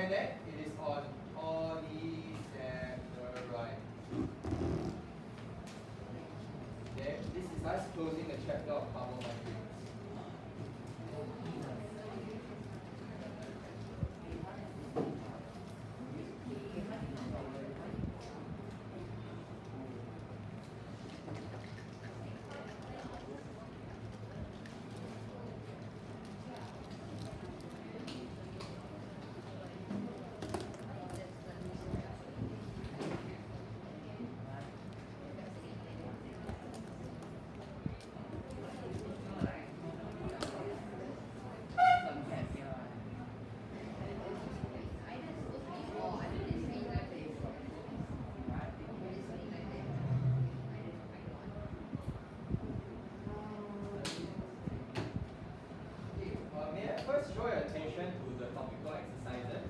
understand that it is on polysaccharides. Then this is us closing the chapter of carbohydrates. First, draw your attention to the topical exercises.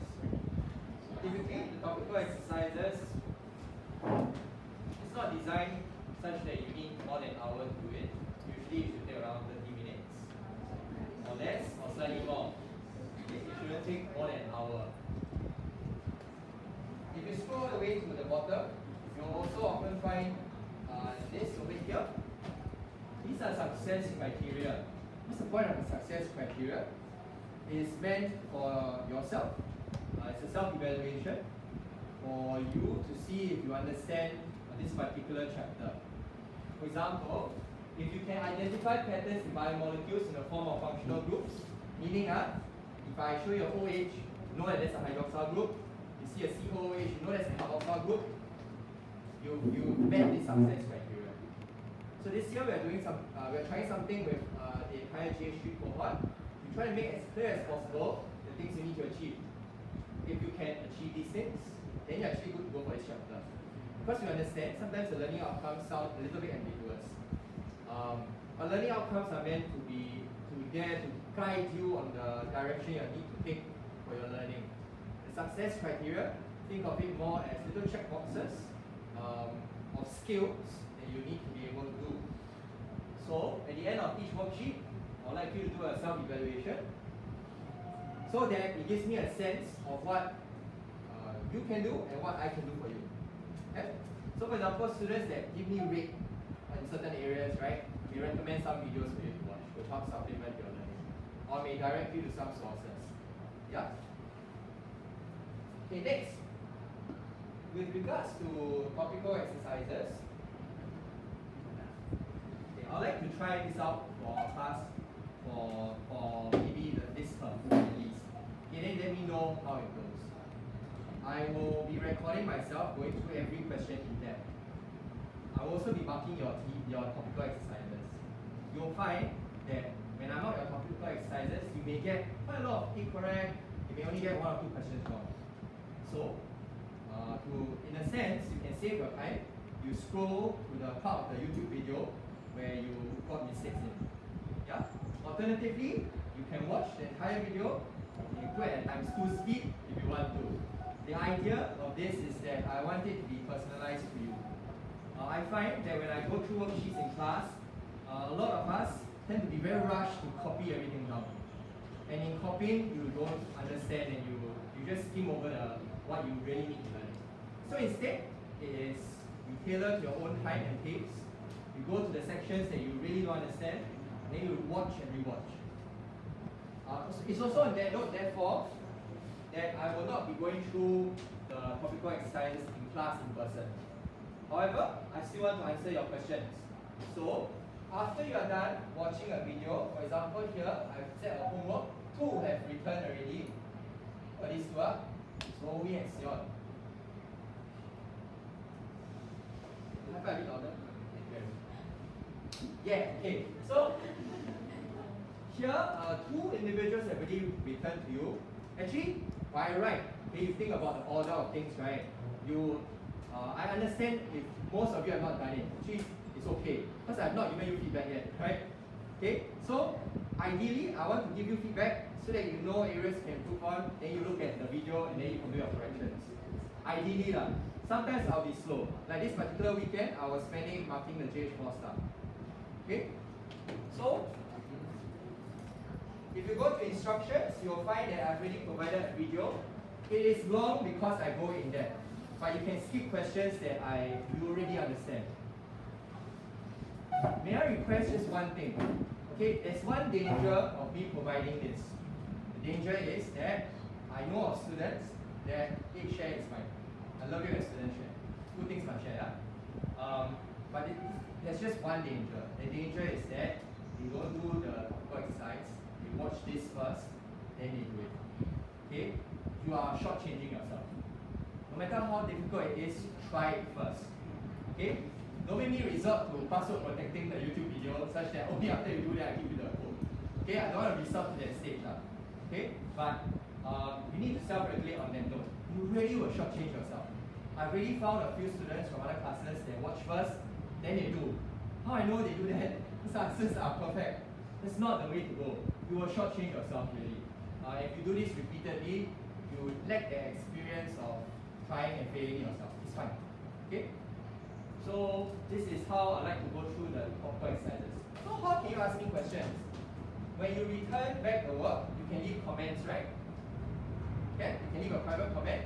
Typically, the topical exercises is not designed such that you need more than an hour to do it. Usually, it should take around 30 minutes, or less, or slightly more. It shouldn't take more than an hour. If you scroll all the way to the bottom, you'll also often find this over here. These are success criteria. What's the point of a success criteria? It's meant for yourself. It's a self-evaluation for you to see if you understand this particular chapter. For example, if you can identify patterns in biomolecules in the form of functional groups, meaning if I show you a OH, you know that that's a hydroxyl group. You see a COOH, you know that's a carboxyl group. You met this success criteria. So this year we're trying something with the entire GH3 cohort. You try to make as clear as possible the things you need to achieve. If you can achieve these things, then you're actually good to go for this chapter. Because you understand, sometimes the learning outcomes sound a little bit ambiguous. But learning outcomes are meant to be there to guide you on the direction you need to take for your learning. The success criteria, think of it more as little checkboxes of skills that you need to be able to do. So at the end of each worksheet, I'd like you to do a self-evaluation so that it gives me a sense of what you can do and what I can do for you. Okay? So for example, students that give me rate in certain areas, right? We recommend some videos for you to watch to help supplement your learning, or may direct you to some sources. Yeah? Okay, next. With regards to topical exercises, I'd like to try this out for our class for maybe this term at least. Okay, then let me know how it goes. I will be recording myself going through every question in depth. I will also be marking your topical exercises. You'll find that when I mark your topical exercises, you may get quite a lot of incorrect, you may only get 1 or 2 questions wrong. So, in a sense, you can save your time. You scroll to the part of the YouTube video where you got mistakes in. Yeah? Alternatively, you can watch the entire video, you do it at ×2 speed if you want to. The idea of this is that I want it to be personalized to you. I find that when I go through worksheets in class, a lot of us tend to be very rushed to copy everything down. And in copying, you don't understand and you just skim over what you really need to learn. So instead, it is you tailor to your own time and pace. You go to the sections that you really don't understand, and then you watch and rewatch. It's also on that note, therefore, that I will not be going through the topical exercises in class in person. However, I still want to answer your questions. So, after you are done watching a video, for example here, I've set a homework, 2 have returned already. What is 2? Zoe and Sion. High five a bit louder. Yeah, okay. So, here, 2 individuals have already returned to you. Actually, by right, okay, you think about the order of things, right? I understand if most of you have not done it. Actually, it's okay, because I have not given you feedback yet, right? Okay, so ideally, I want to give you feedback so that you know areas you can improve on, then you look at the video and then you can do your corrections. Ideally, sometimes I'll be slow. Like this particular weekend, I was spending marking the GH4 stuff. Okay, so if you go to instructions, you'll find that I've already provided a video It is long because I go in depth, but you can skip questions that you already understand. May I request just one thing? Okay, there's one danger of me providing this. The danger is that I know of students that share is fine. I love you as students share. Two things must share. But there's just one danger. The danger is that they don't do the topical exercise. They watch this first, then they do it. Okay? You are shortchanging yourself. No matter how difficult it is, try it first. Okay? Don't make me resort to password protecting the YouTube video such that only after you do that I give you the code. Okay? I don't want to resort to that stage. Okay? But you need to self-regulate on that note. You really will shortchange yourself. I've really found a few students from other classes that watch first, then they do. How I know they do that? These answers are perfect. That's not the way to go. You will shortchange yourself really. If you do this repeatedly, you lack the experience of trying and failing yourself. It's fine. Okay? So this is how I like to go through the topical exercises. So how can you ask me questions? When you return back the work, you can leave comments, right? Okay? You can leave a private comment.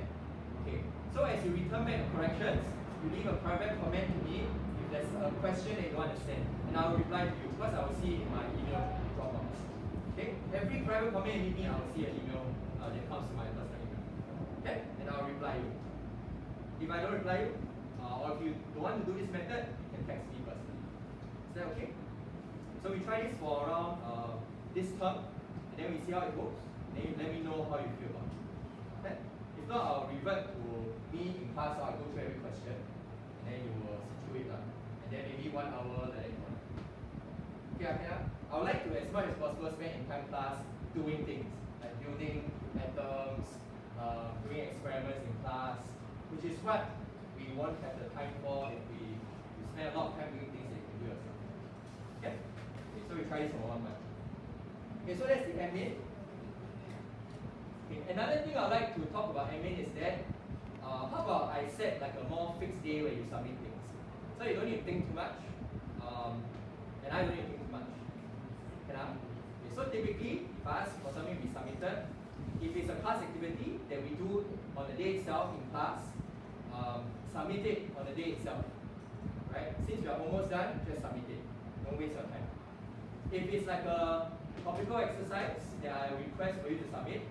Okay. So as you return back the corrections, you leave a private comment to me if there's a question that you don't understand. And I will reply to you because I will see it in my email drop-box. Okay? Every private comment you leave me, I will see an email that comes to my personal email. Okay? And I will reply you. If I don't reply you, or if you don't want to do this method, you can text me personally. Is that okay? So we try this for around this term, and then we see how it goes. And then you let me know how you feel about it. Okay? If not, I'll revert to me in class, so I'll go through every question, and then you will situate them. And then maybe 1 hour like that. Okay, I would like to, as much as possible, spend entire class doing things, like building atoms, doing experiments in class, which is what we won't have the time for if we spend a lot of time doing things that you can do yourself. Okay? So we try this for 1 month. Okay, so that's the admin. Okay, another thing I'd like to talk about admin is that how about I set like a more fixed day where you submit things. So you don't need to think too much, and I don't need to think too much. Okay, so typically, if I ask for something to be submitted, if it's a class activity that we do on the day itself in class, submit it on the day itself. Right? Since we are almost done, just submit it. Don't waste your time. If it's like a topical exercise that I request for you to submit,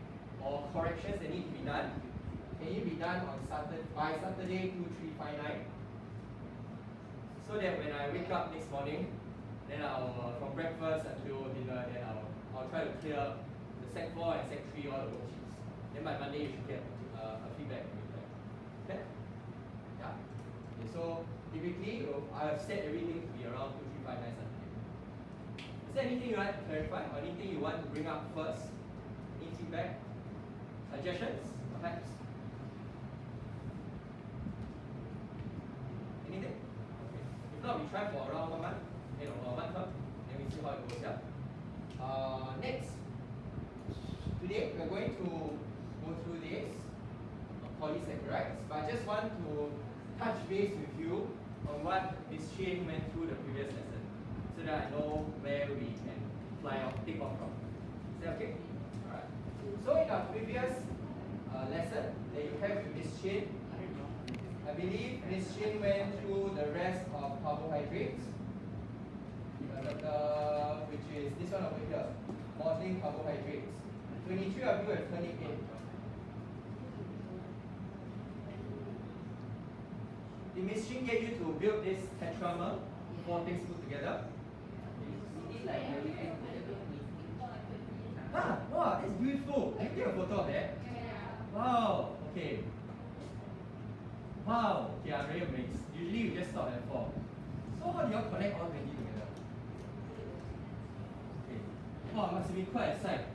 or corrections that need to be done, can it be done on by Saturday 2359? So that when I wake up next morning, then I'll from breakfast until dinner, then I'll try to clear the Sec 4 and Sec 3 all the worksheets. Then by Monday you should get a feedback and reply. Okay? Yeah. Okay, so typically I've set everything to be around 2359 Saturday. Is there anything you like to clarify or anything you want to bring up first? Any feedback? Suggestions? Perhaps? Anything? Okay. If not, we try for around 1 month, or 1 term, and we see how it goes. Yeah. Next, today we're going to go through this polysaccharides, but I just want to touch base with you on what Ms. Chin went through the previous lesson, so that I know where we can take off from. Is that okay? Alright. So in our previous lesson that you have with Ms. Chin, I believe Ms. Chin went through the rest of carbohydrates, which is this one over here, modeling carbohydrates. 23 of you have turned it in. Did Ms. Chin get you to build this tetramer, 4 things put together? Ah, wow, that's beautiful. Can you take a photo of that? Wow, okay. Wow, okay, I'm very amazed. Usually you just stop at 4. So how do you all connect all 20 together? Okay. Wow, it must be quite a sight.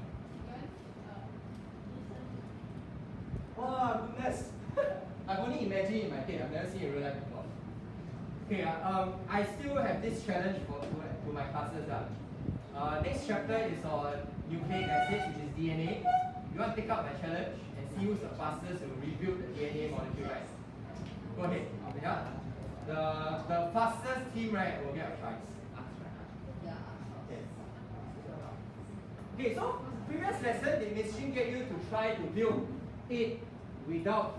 Wow, goodness. I've only imagined it in my head. I've never seen it in real life before. Okay, I still have this challenge to my classes. Next chapter is on nucleic acids, which is DNA. You want to take up my challenge and see who's the fastest to rebuild the DNA molecule, right? Go ahead. Yeah. The fastest team, right, will get a prize. Okay. Okay, so previous lesson, did Ms. Chin get you to try to build 8 without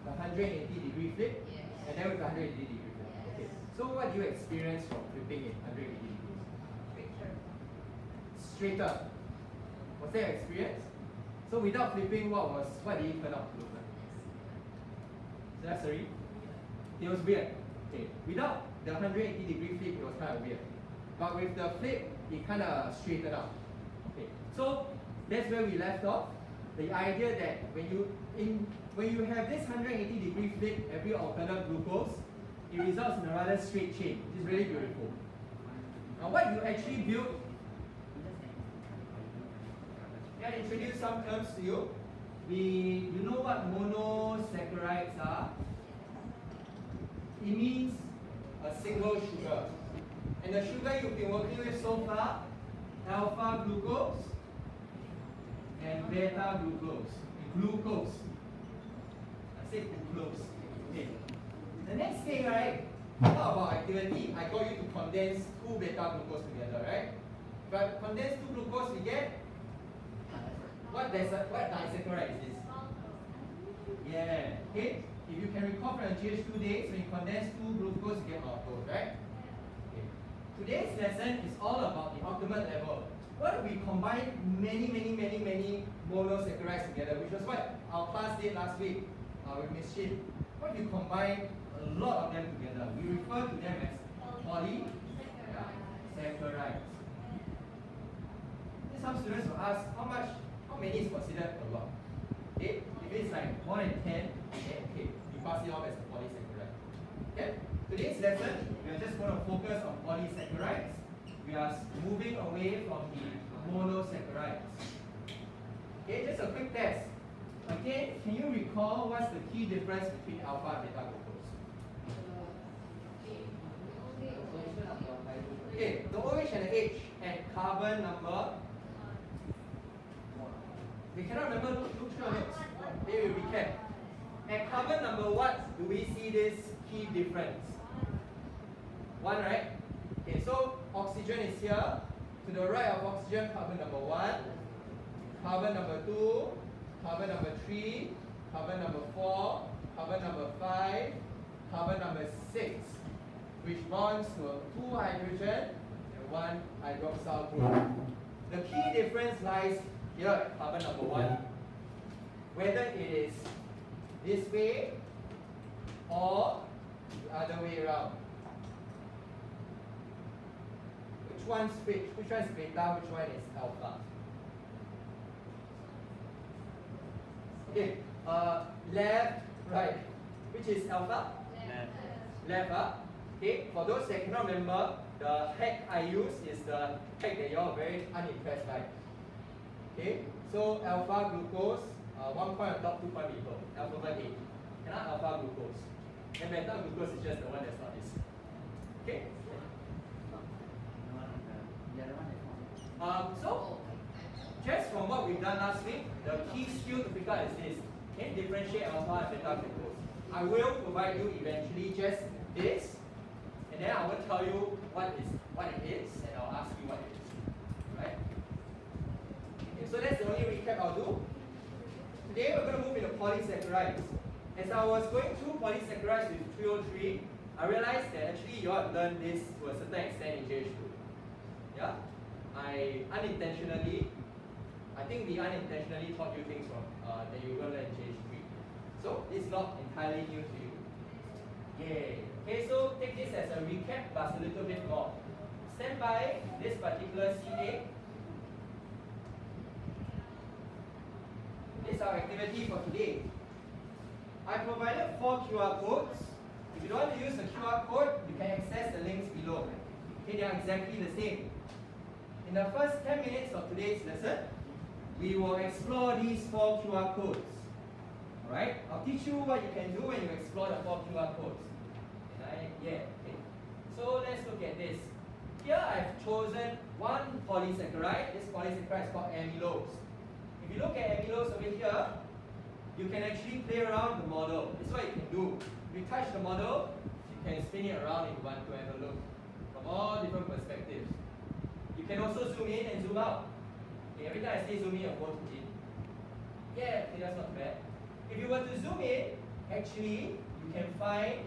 the 180 degree flip, Yes. and then with the 180 degree flip. Okay. So what do you experience from flipping it 180 degrees? Straighter. Was that your experience? So without flipping, what did it turn out to look like? So that's sorry? It was weird. Okay. Without the 180 degree flip, it was kind of weird. But with the flip, it kind of straightened out. Okay. So that's where we left off. The idea that when you have this 180 degree flip every alternate glucose, it results in a rather straight chain, which is really beautiful. Now what you actually build, I introduce some terms to you. You know what monosaccharides are? It means a single sugar. And the sugar you've been working with so far, alpha glucose and beta glucose. I said glucose. Okay. The next thing, right? Talk about activity. I got you to condense two beta glucose together, right? If I condense two glucose, we get what disaccharide is this? Yeah. Okay. If you can recall from the GH2 days, when you condense two glucose, you get maltose, right? Okay. Today's lesson is all about the ultimate level. What if we combine many monosaccharides together, which was what our class did last week with Miss Shin. What if you combine a lot of them together? We refer to them as polysaccharides. Some students will ask how many is considered a lot. Okay? If it's like more than 10, okay, you pass it off as a polysaccharide. Okay? Today's lesson, we are just going to focus on polysaccharides. We are moving away from the monosaccharides. Okay, just a quick test. Okay, can you recall what's the key difference between alpha and beta glucose? Okay, the OH and the H at carbon number. We cannot remember, look through your notes. Maybe we recap. At carbon number what do we see this key difference? 1, right? Okay, so oxygen is here. To the right of oxygen, carbon number 1, carbon number 2, carbon number 3, carbon number 4, carbon number 5, carbon number 6, which bonds to 2 hydrogen and 1 hydroxyl group. The key difference lies here at carbon number 1. Whether it is this way or the other way around. Which one's which? Which one is beta? Which one is alpha? Okay. Left, right. Which is alpha? Left. Okay. For those that cannot remember, the hack I use is the hack that you all are very unimpressed by. Okay. So alpha glucose, 1 point on top, 2 point below. Alphabet A. Cannot alpha glucose. And beta glucose is just the one that's not this. Okay. So, just from what we've done last week, the key skill to pick up is this. Okay, differentiate alpha and beta glucose. I will provide you eventually just this, and then I will tell you what it is, and I'll ask you what it is. Right? Okay, so that's the only recap I'll do. Today we're going to move into polysaccharides. As I was going through polysaccharides with 303, I realized that actually you all learned this to a certain extent in GH2. Yeah? I think we unintentionally taught you things from that you will learn in GH3. So it's not entirely new to you. Yay. Okay, so take this as a recap plus a little bit more. Stand by this particular CA. This is our activity for today. I provided 4 QR codes. If you don't want to use the QR code, you can access the links below. Okay, they are exactly the same. In the first 10 minutes of today's lesson, we will explore these 4 QR codes. Alright? I'll teach you what you can do when you explore the 4 QR codes. Okay. So let's look at this. Here I've chosen one polysaccharide. This polysaccharide is called amylose. If you look at amylose over here, you can actually play around the model. This is what you can do. If you touch the model, you can spin it around if you want to have a look from all different perspectives. You can also zoom in and zoom out. Okay, every time I say zoom in, I'll go to in. Yeah, okay, that's not bad. If you were to zoom in, actually you can find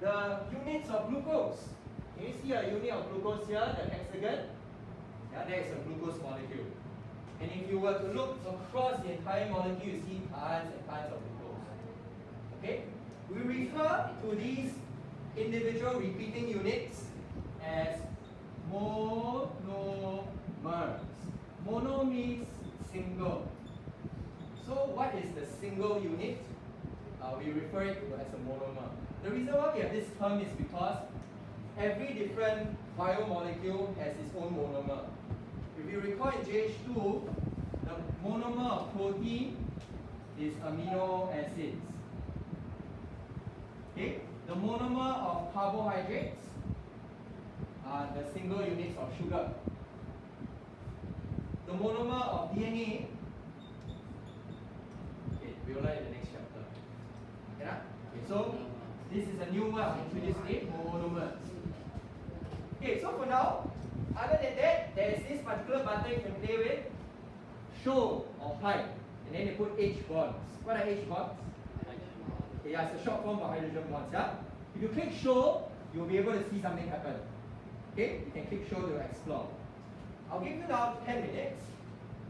the units of glucose. Can you see a unit of glucose here, the hexagon? Yeah, there is a glucose molecule. And if you were to look across the entire molecule, you see tons and tons of glucose. Okay? We refer to these individual repeating units as monomers. Mono means single. So what is the single unit? We refer it to as a monomer. The reason why we have this term is because every different biomolecule has its own monomer. If you recall in JH2, the monomer of protein is amino acids. Okay? The monomer of carbohydrates are the single units of sugar. The monomer of DNA, okay, we will learn in the next chapter. Okay, so this is a new one I'll introduce today, monomers. Okay, so for now, other than that, there is this particular button you can play with, show or hide, and then they put H bonds. What are H bonds? Okay, yeah, it's a short form for hydrogen bonds. Yeah? If you click show, you'll be able to see something happen. Okay, you can click show to explore. I'll give you now 10 minutes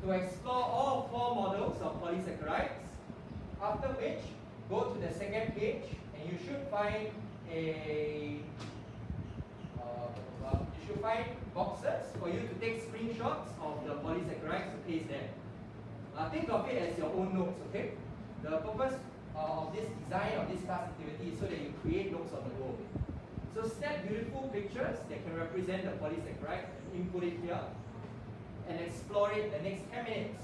to explore all 4 models of polysaccharides, after which go to the second page and you should find boxes for you to take screenshots of the polysaccharides to paste there. Think of it as your own notes, okay? The purpose of this design of this class activity is so that you create notes on the go. So snap beautiful pictures that can represent the polysaccharide, input it here, and explore it the next 10 minutes.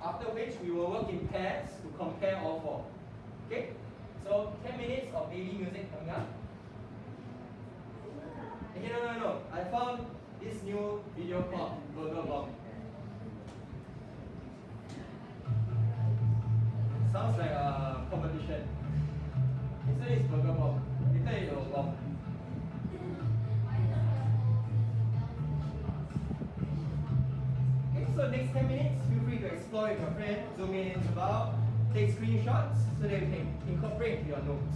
After which we will work in pairs to compare all 4. Okay? So 10 minutes of baby music coming up. Okay, no. I found this new video called Burger Bomb. Sounds like a competition. Okay, so it's Burger Bomb. Later it will bomb. Okay, so next 10 minutes, feel free to explore with your friend, zoom in, zoom out, take screenshots so that you can incorporate into your notes.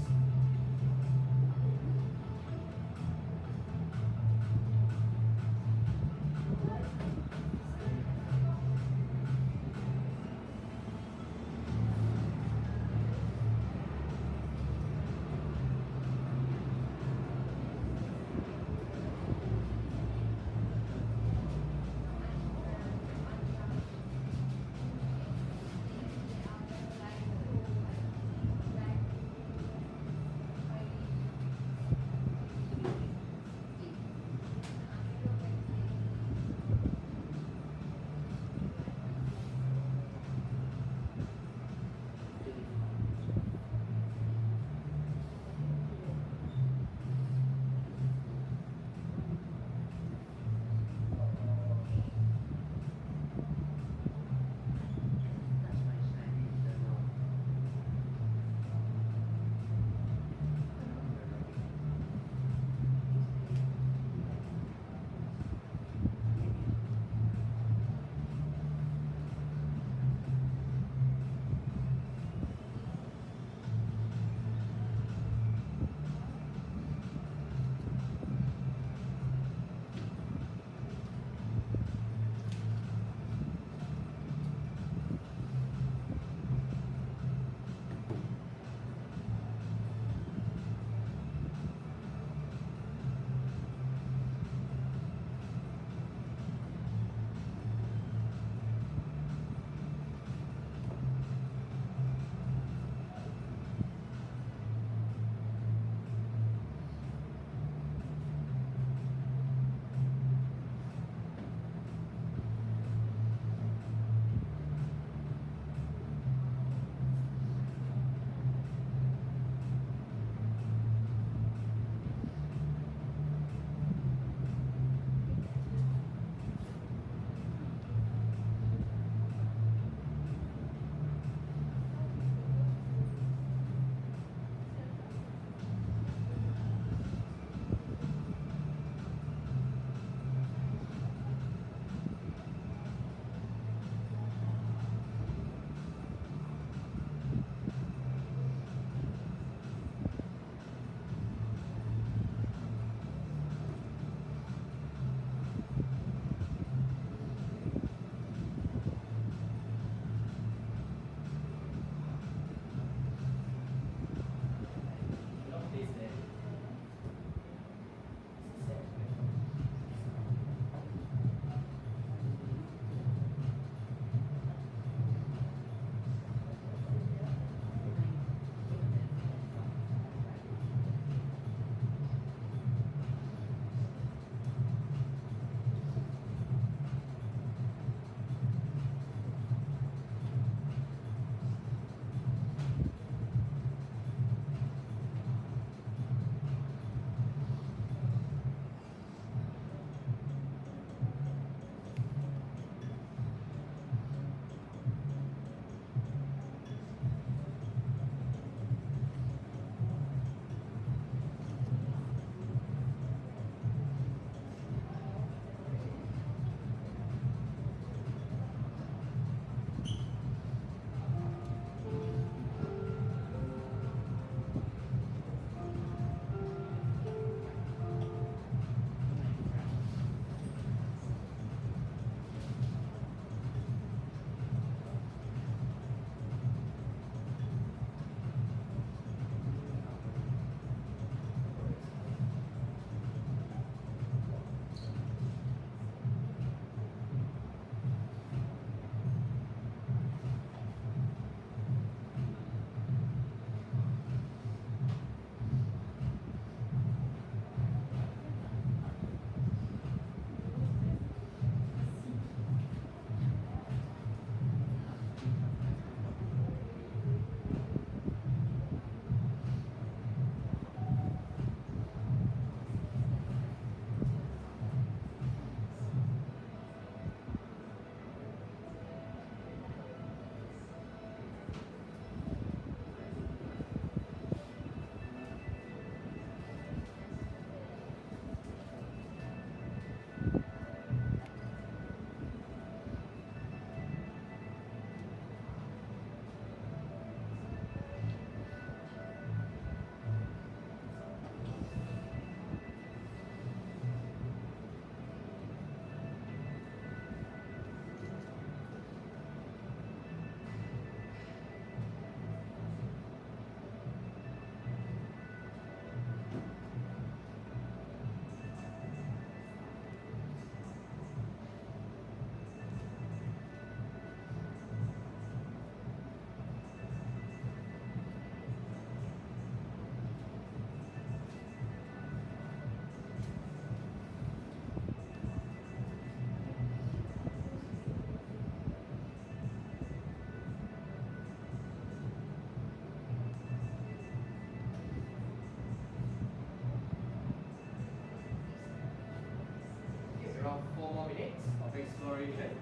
of exploration.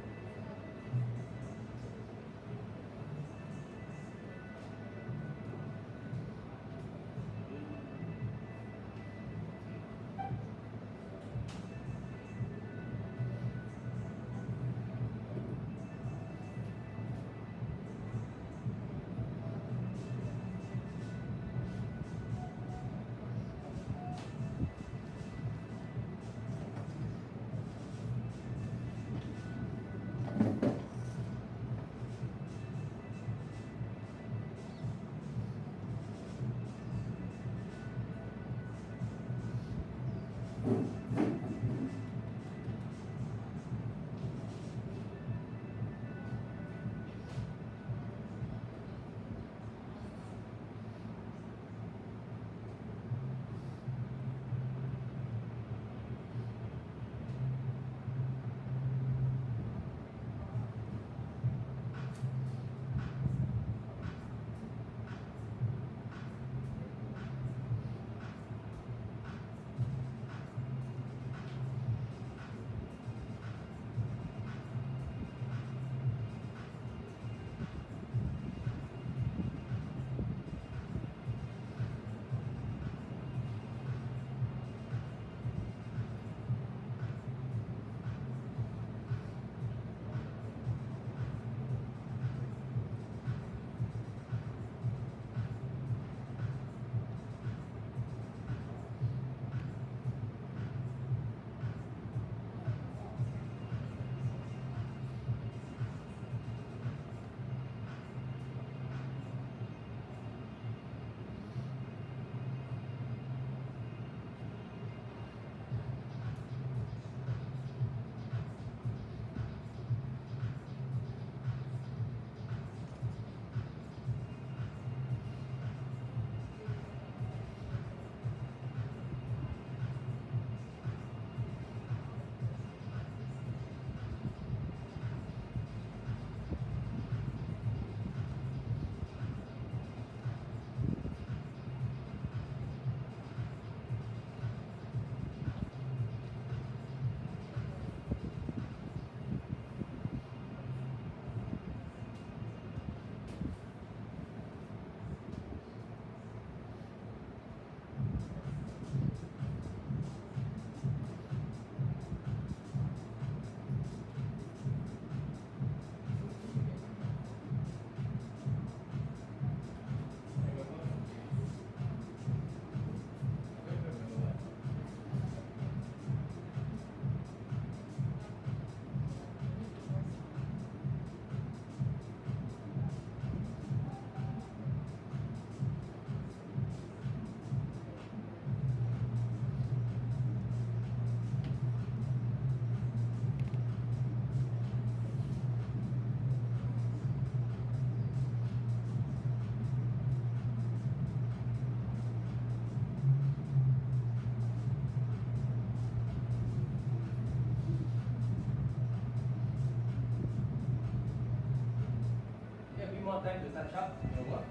More time to touch up your work.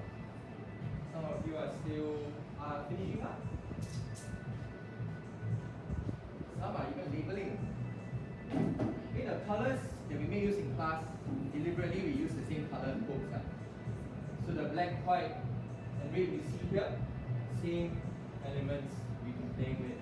Some of you are still finishing up. Some are even labeling. Okay, the colors that we may use in class, deliberately we use the same color codes. So the black, white, and red you see here, same elements we've been playing with.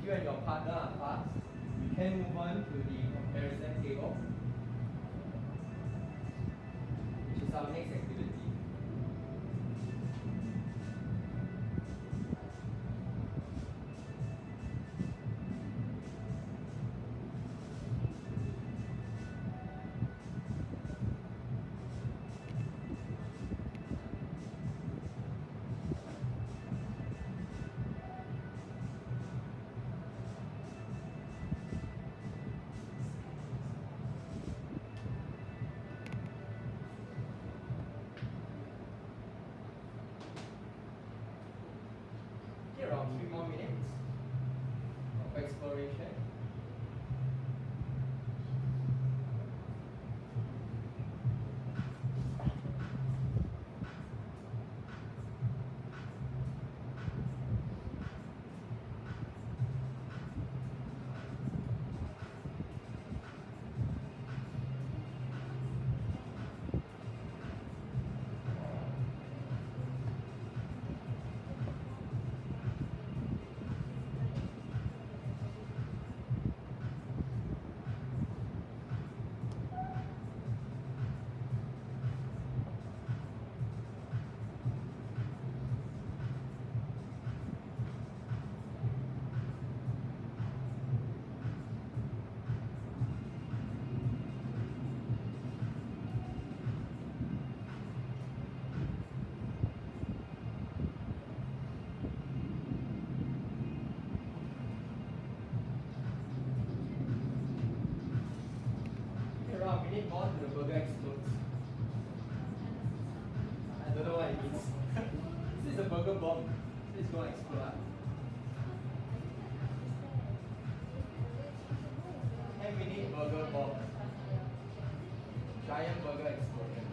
You and your partner are fast, you can move on to the comparison table, which is our next activity. down to the burger explodes. I don't know what it means. This is a burger bomb. It's going to explode. 10-minute burger bomb. Giant burger explosion.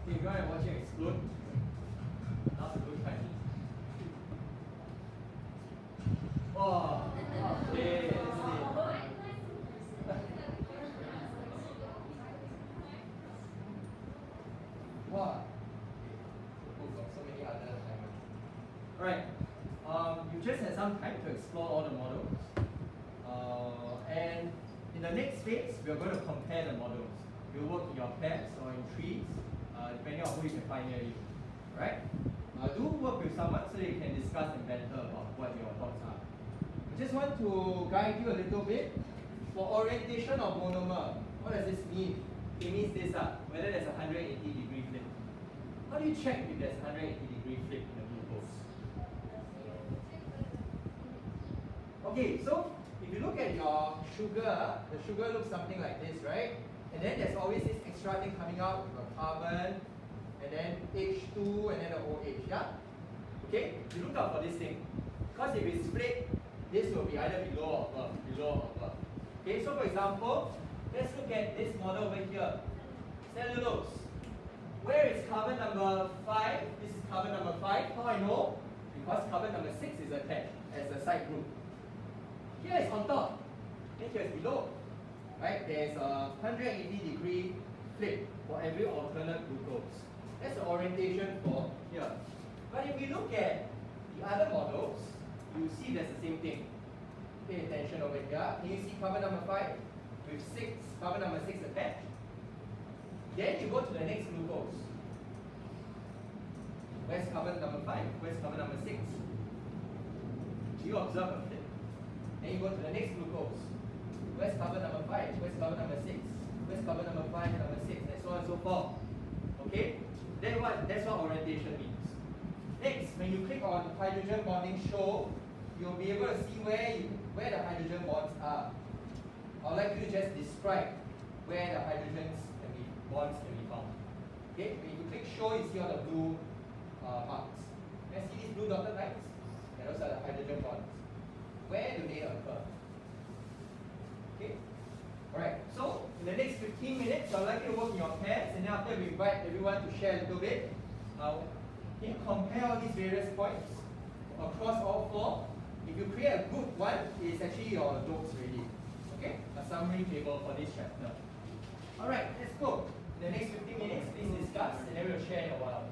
You go and watch it explode. That's a good time. Oh, okay, let's see. Wow. Oh, got so many other timers. Alright. You just had some time to explore all the models. And in the next phase, we are going to compare the models. You'll work in your pairs or in trees, depending on who you can find near you. Right? Do work with someone so you can discuss and banter about what your thoughts are. I just want to guide you a little bit. For orientation of monomer, what does this mean? It means this, whether there's a 180-degree flip. How do you check if there's a 180-degree flip in the glucose? Okay, so if you look at your sugar, the sugar looks something like this, right? And then there's always this extra thing coming out with a carbon, and then H2, and then the OH, yeah? Okay, you look out for this thing. Because if it's split, this will be either below or above, Okay, so for example, let's look at this model over here. Cellulose. Where is carbon number 5? This is carbon number 5. How I know? Because carbon number 6 is attached as a side group. Here is on top, and here is below. Right? There's a 180-degree flip for every alternate glucose. That's the orientation for here. But if you look at the other models, you see there's the same thing. Pay attention over here. Can you see carbon number 5 with carbon number 6 attached? Then you go to the next glucose. Where's carbon number 5? Where's carbon number 6? Do you observe a flip? Then you go to the next glucose. Where's carbon number 5? Where's carbon number 6? Where's carbon number 5 and number 6? And so on and so forth. Okay? That's what orientation means. Next, when you click on hydrogen bonding show, you'll be able to see where the hydrogen bonds are. I'd like you to just describe where the bonds can be found. Okay? When you click show, you see all the blue marks. Can you see these blue dotted lines? And those are the hydrogen bonds. Where do they occur? Okay? Alright, so in the next 15 minutes, I'd like you to work in your pairs, and then after we invite everyone to share a little bit. Can you compare all these various points across all four? If you create a good one, it's actually your notes ready. Okay? A summary table for this chapter. Alright, let's go. In the next 15 minutes, please discuss, and then we'll share in a while.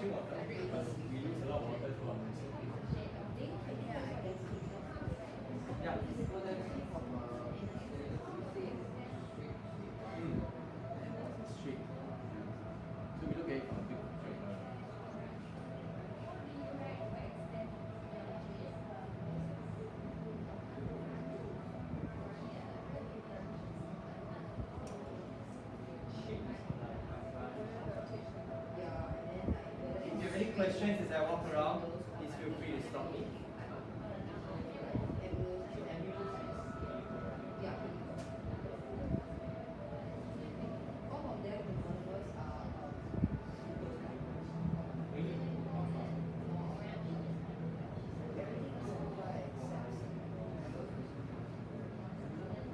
drink water because we use a lot of water to our yeah. Street. So we look at it from a big picture. If you have any questions as I walk around, please feel free to stop me.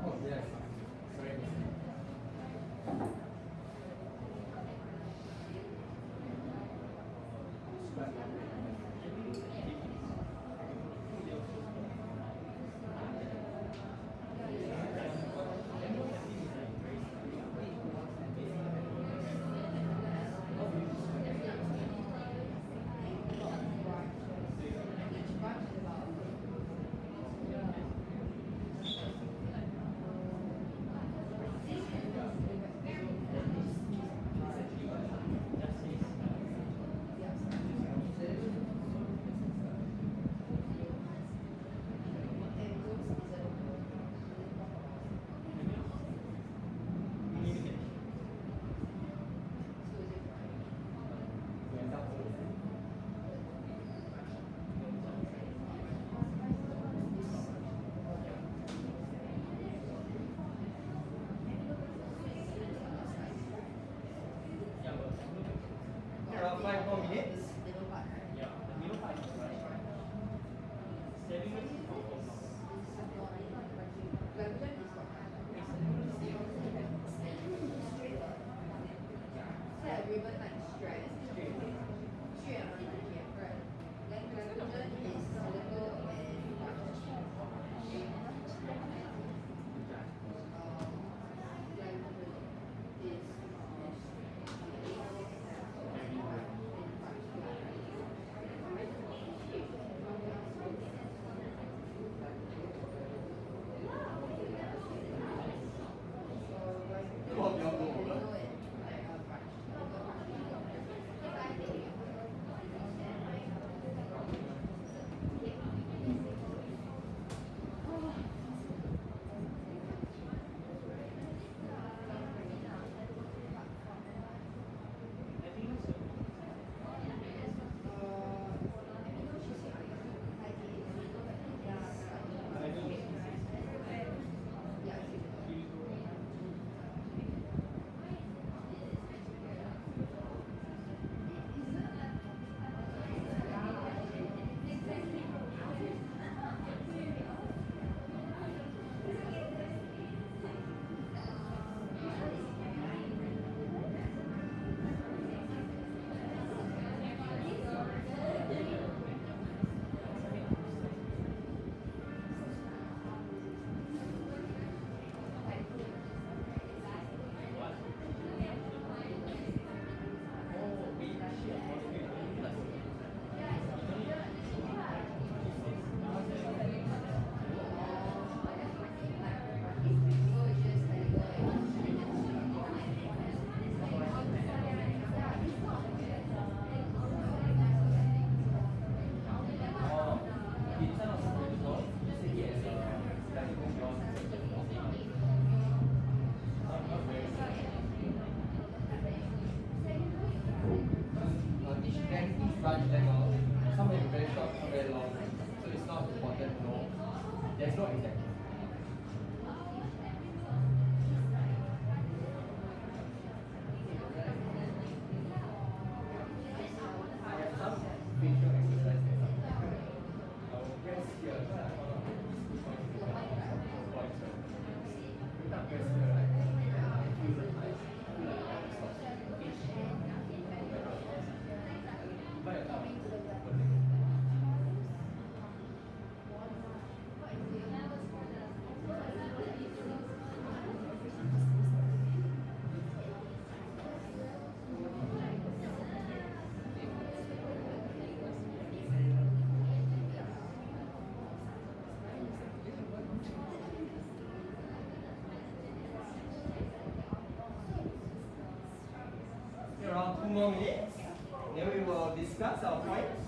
Oh, yes. Sorry. Around 5 more minutes. Hope you all go over. Some are very short, some very long. So it's not important to know. There's no exact. I have some facial exercise. I will press here. Without press here, right? Feel the thighs. By your thumb. more minutes. Then we will discuss our points.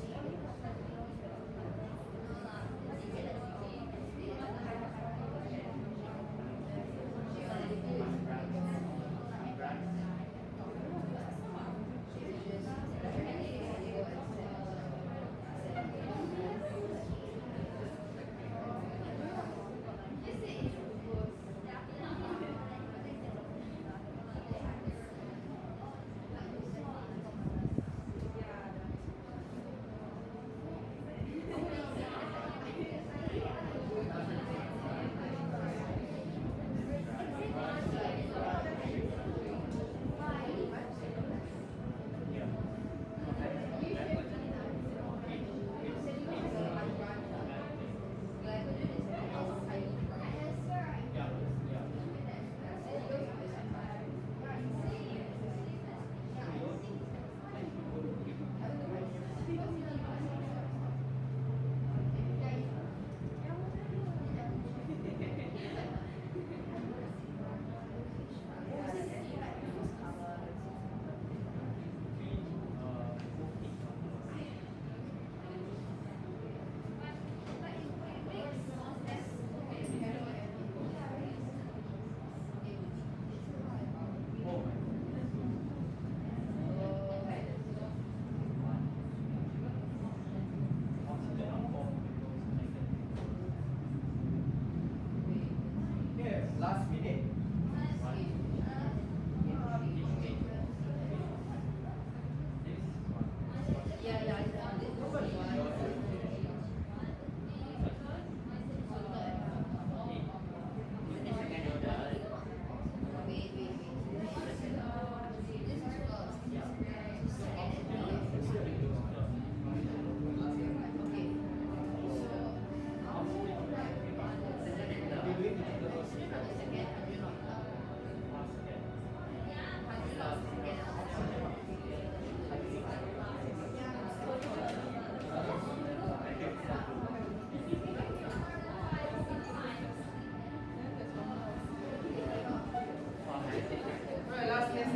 Last minute.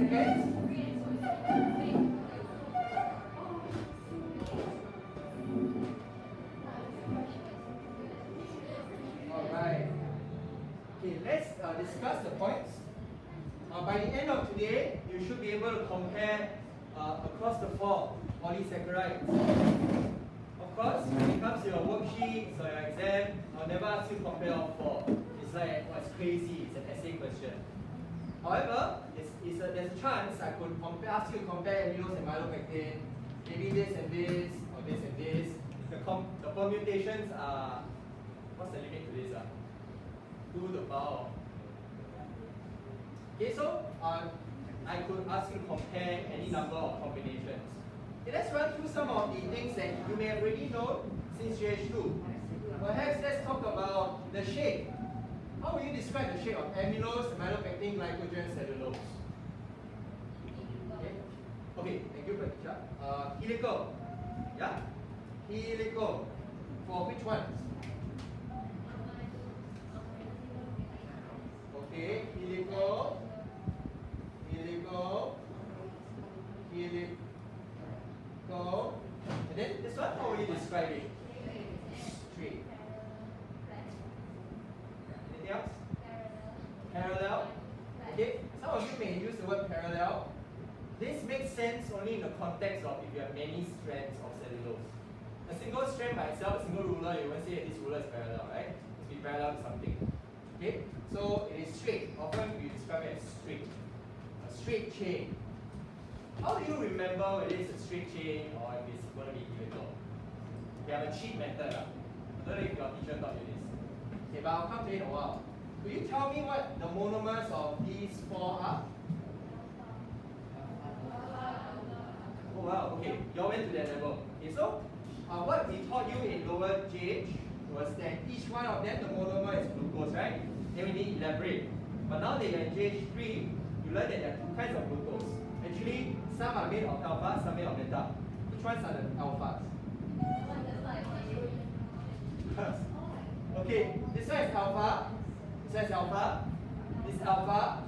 Okay. Alright. Okay, let's discuss the points. By the end of today, you should be able to compare across the 4 polysaccharides. Of course, when it comes to your worksheets or your exam, I'll never ask you to compare all 4. It's like, well, it's crazy, it's an essay question. However, there's a chance I could ask you to compare amylose and amylopectin, maybe this and this, or this and this. The permutations are, what's the limit to this? 2 to the power. Okay, so I could ask you to compare any number of combinations. Okay, let's run through some of the things that you may have already known since GH2. Perhaps let's talk about the shape. How will you describe the shape of amylose, amylopectin, glycogen, cellulose? Okay, thank you for the chat. Helical. Yeah? Helical. For which ones? Okay, helical. Helical. Helical. And then this one, how will you describe it? Straight. Anything else? Parallel. Okay, some of you may use the word parallel. This makes sense only in the context of if you have many strands of cellulose. A single strand by itself, a single ruler, you won't say that this ruler is parallel, right? It must be parallel to something. Okay, so it is straight. Often we describe it as straight. A straight chain. How do you remember whether it's a straight chain or if it's going to be helical? We have a cheat method. I don't know if your teacher taught you this. Okay, but I'll come to it in a while. Could you tell me what the monomers of these 4 are? Oh wow, okay, you all went to that level. Okay, so what we taught you in lower GH was that each one of them, the monomer is glucose, right? Then we need to elaborate. But now that you're in GH3, you learn that there are 2 kinds of glucose. Actually, some are made of alpha, some are made of beta. Which ones are the alphas? Okay, this one is alpha, this one is alpha, this alpha,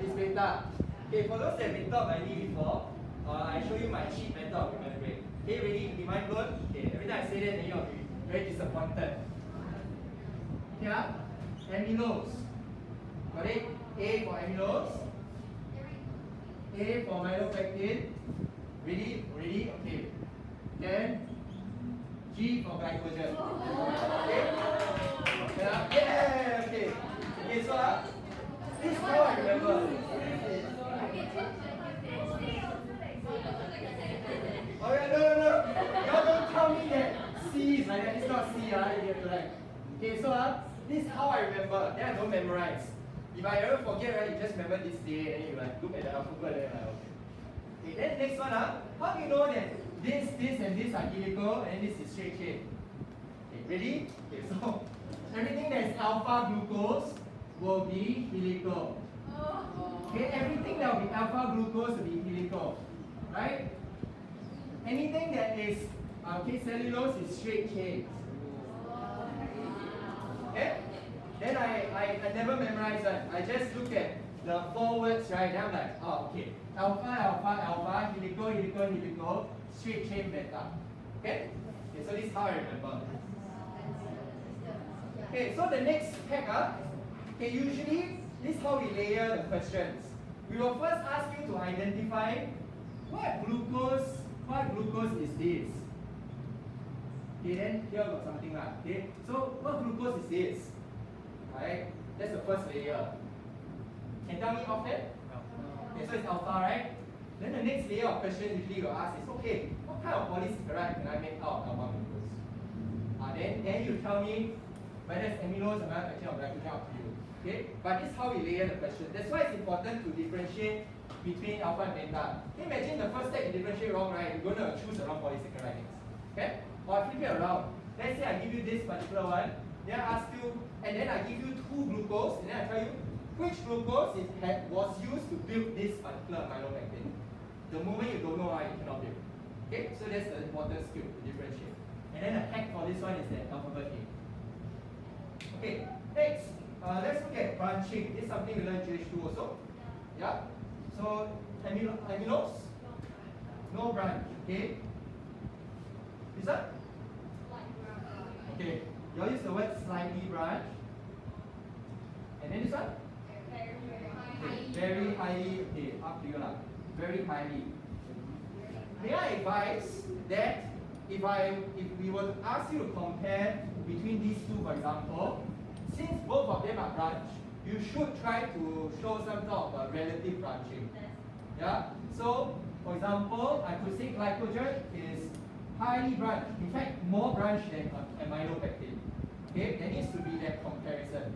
this beta. Okay, for those that have been taught by me before, I show you my cheat method of remembering. Okay, ready? Be mind blown? Okay, every time I say that, then you'll be very disappointed. Here, amylose. Got it? A for amylose. A for amylopactin. Ready? Ready? Okay. Then G for glycogen. Okay? Yeah, okay. Okay, so this is how I remember. Oh yeah, no. Y'all don't tell me that C is like that. It's not C, you have to like. Okay, so this is how I remember. Then I don't memorize. If I ever forget, right, you just remember this day and then you like look at the alphabet and like okay. Then next one, how do you know that this and this are helical and this is straight chain? Okay, ready? Okay, so everything that is alpha glucose will be helical. Okay, everything that will be alpha glucose will be helical, right? Anything that is cellulose is straight chain. Okay? Then I never memorize that. I just look at the 4 words, right? Then I'm like, oh, okay. Alpha, helical, straight chain beta. Okay? Okay, so this is how I remember. Okay, so the next pack, okay, usually this is how we layer the questions. We will first ask you to identify what glucose is this. Okay, then here got something like, okay. So what glucose is this? Right? That's the first layer. Can you tell me off that? Okay, so it's alpha, right? Then the next layer of questions usually will ask is, okay, what kind of polysaccharide can I make out of alpha glucose? Then you tell me whether it's amylose, amylopactin, or glycogen, up to you. Okay? But this is how we layer the question. That's why it's important to differentiate between alpha and beta. Can you imagine the first step you differentiate wrong, right? You're going to choose the wrong polysaccharide next. Okay? Or I flip it around. Let's say I give you this particular one, then I ask you, and then I give you 2 glucose, and then I tell you which glucose was used to build this particular amylopactin. The moment you don't know, you cannot build. Okay? So that's the important skill to differentiate. And then the hack for this one is the alphabet A. Okay, next, let's look at branching. This is something we learned in GH2 also. Yeah? So, amylose, no branch. Okay? This one? Okay, you all use the word slightly branch. And then this one? Okay, very highly, okay, up to you lah. Very highly. May I advise that if we were to ask you to compare between these two, for example, since both of them are branched, you should try to show some sort of relative branching. Yeah? So, for example, I could say glycogen is highly branched. In fact, more branched than amylopactin. Okay? There needs to be that comparison.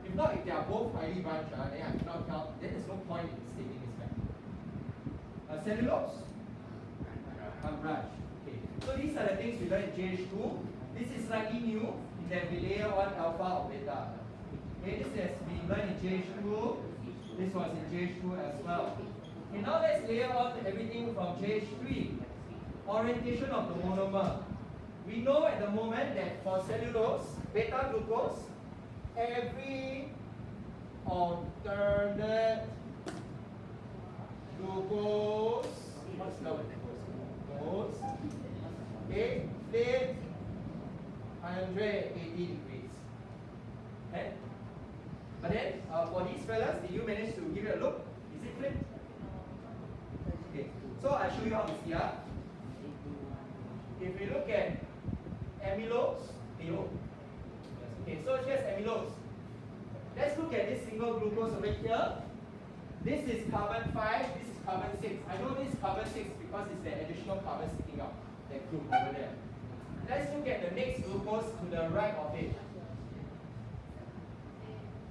If not, if they are both highly branched, then I cannot count. Then there's no point in stating this fact. Cellulose, unbranched. Okay. So these are the things we learned in GH2. This is slightly new in that we layer on alpha or beta. Okay, this has been learned in GH2. This was in GH2 as well. Okay, now let's layer on everything from GH3. Orientation of the monomer. We know at the moment that for cellulose, beta glucose, every alternate glucose, what's the glucose? Okay, flip 180 degrees. Okay? But then, for these fellas, did you manage to give it a look? Is it flipped? Okay, so I'll show you how to see. If we look at amylose, okay, so here's amylose. Let's look at this single glucose over here. This is carbon 5, this is carbon 6. I know this is carbon 6 because it's the additional carbon sticking out, that group over there. Let's look at the next glucose to the right of it.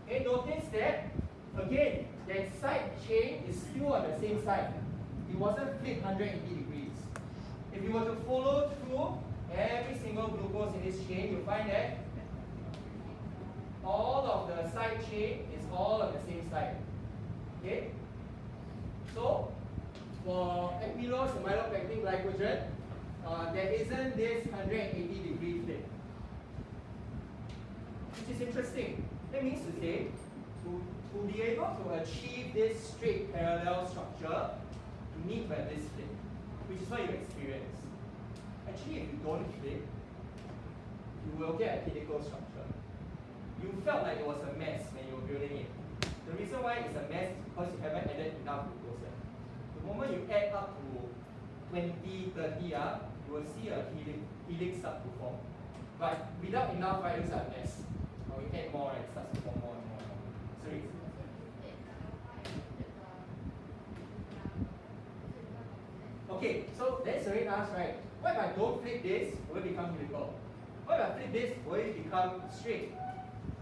Okay, notice that, again, that side chain is still on the same side. It wasn't flipped 180 degrees. If you were to follow through every single glucose in this chain, you'll find that all of the side chain is all on the same side. Okay? So, for amylose, amylopactin, glycogen, there isn't this 180 degree flip. Which is interesting. That means to say, to be able to achieve this straight parallel structure, you need to have this flip, which is what you experience. Actually, if you don't flip, you will get a helical structure. You felt like it was a mess when you were building it. The reason why it's a mess is because you haven't added enough glucose yet. The moment you add up to 20, 30, you will see a helix start to form. But without enough, right, it's a mess. Now we add more, right, it starts to form more and more and more. Sorry. Okay, so let's already ask, right? What if I don't flip this? Will it become helical? What if I flip this? Will it become straight?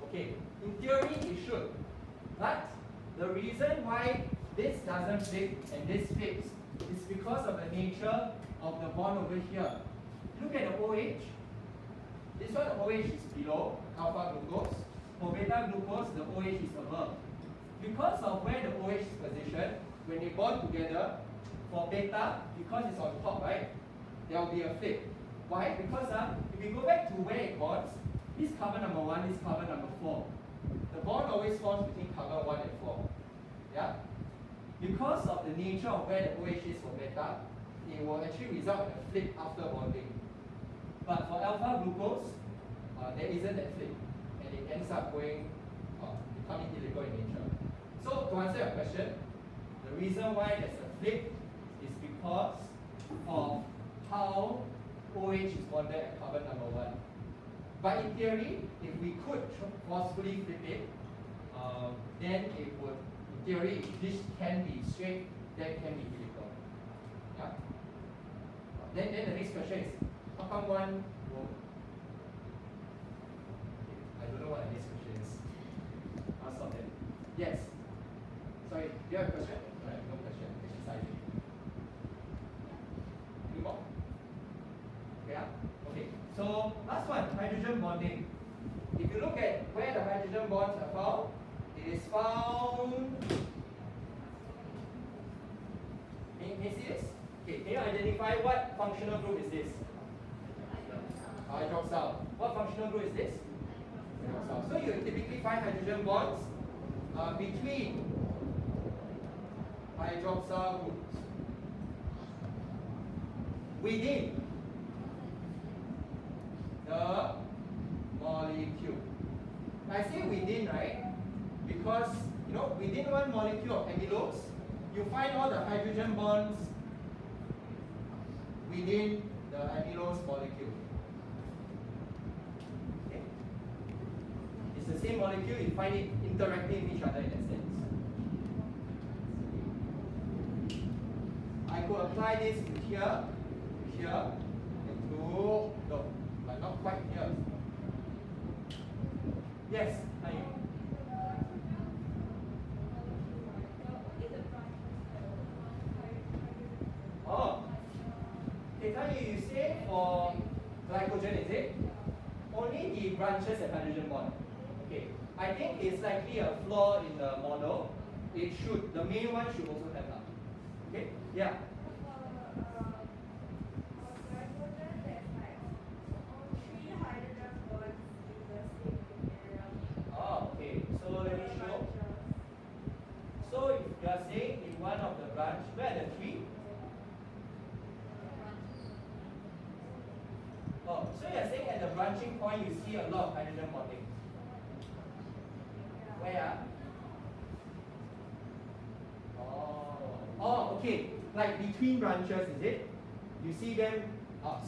Okay, in theory it should. But the reason why this doesn't flip and this flips is because of the nature of the bond over here. Look at the OH. This one, the OH is below alpha glucose. For beta glucose, the OH is above. Because of where the OH is positioned, when they bond together, for beta, because it's on top, right, there will be a flip. Why? Because if we go back to where it bonds, this carbon number 1, this carbon number 4. The bond always forms between carbon 1 and 4. Yeah? Because of the nature of where the OH is for beta, it will actually result in a flip after bonding. But for alpha glucose, there isn't that flip, and it ends up going becoming helical in nature. So to answer your question, the reason why there's a flip is because of how OH is bonded at carbon number 1. But in theory, if we could forcefully flip it, then it would, in theory, if this can be straight, that can be helical. Yeah? Then the next question is, how come one will... I don't know what the next question is. I'll stop there. Yes? Sorry, do you have a question? Right, no question. Exercising. Any more? Yeah? Okay. So, last one, hydrogen bonding. If you look at where the hydrogen bonds are found, it is found... Can you see this? Okay, can you identify what functional group is this? Hydroxyl. What functional group is this? Hydroxyl. So you typically find hydrogen bonds between hydroxyl groups within the molecule. I say within, right? Because within one molecule of amylose, you find all the hydrogen bonds within the amylose molecule. Okay? It's the same molecule, you find it interacting with each other in that sense. I could apply this to here, and to, no, but not quite here. Yes, oh, okay, you say for glycogen, is it? Only the branches have hydrogen bond. Okay, I think it's likely a flaw in the model. It should, the main one should also have that. Okay, yeah. Oh, okay, so let me show. So if you are saying in one of the branch, where are the 3? Oh, so you are saying at the branching point you see a lot of hydrogen bonding. Where? Oh, okay. Like between branches, is it? You see them.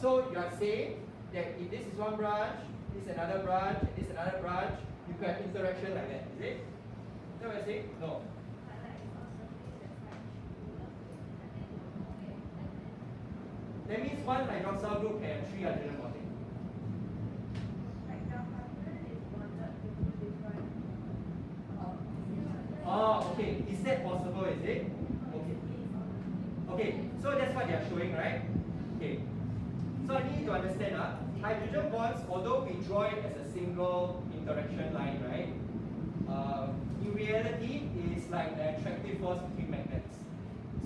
So you are saying that if this is one branch, this is another branch, and this is another branch, you can have interaction like that, is it? Is that what you're saying? No. That means one hydroxyl group can have 3 hydrogen bonding. Oh, okay. Is that possible, is it? Okay. Okay, so that's what they are showing, right? Okay. So I need to understand, hydrogen bonds, although we draw it as a single interaction line, right? In reality, it is like the attractive force between magnets.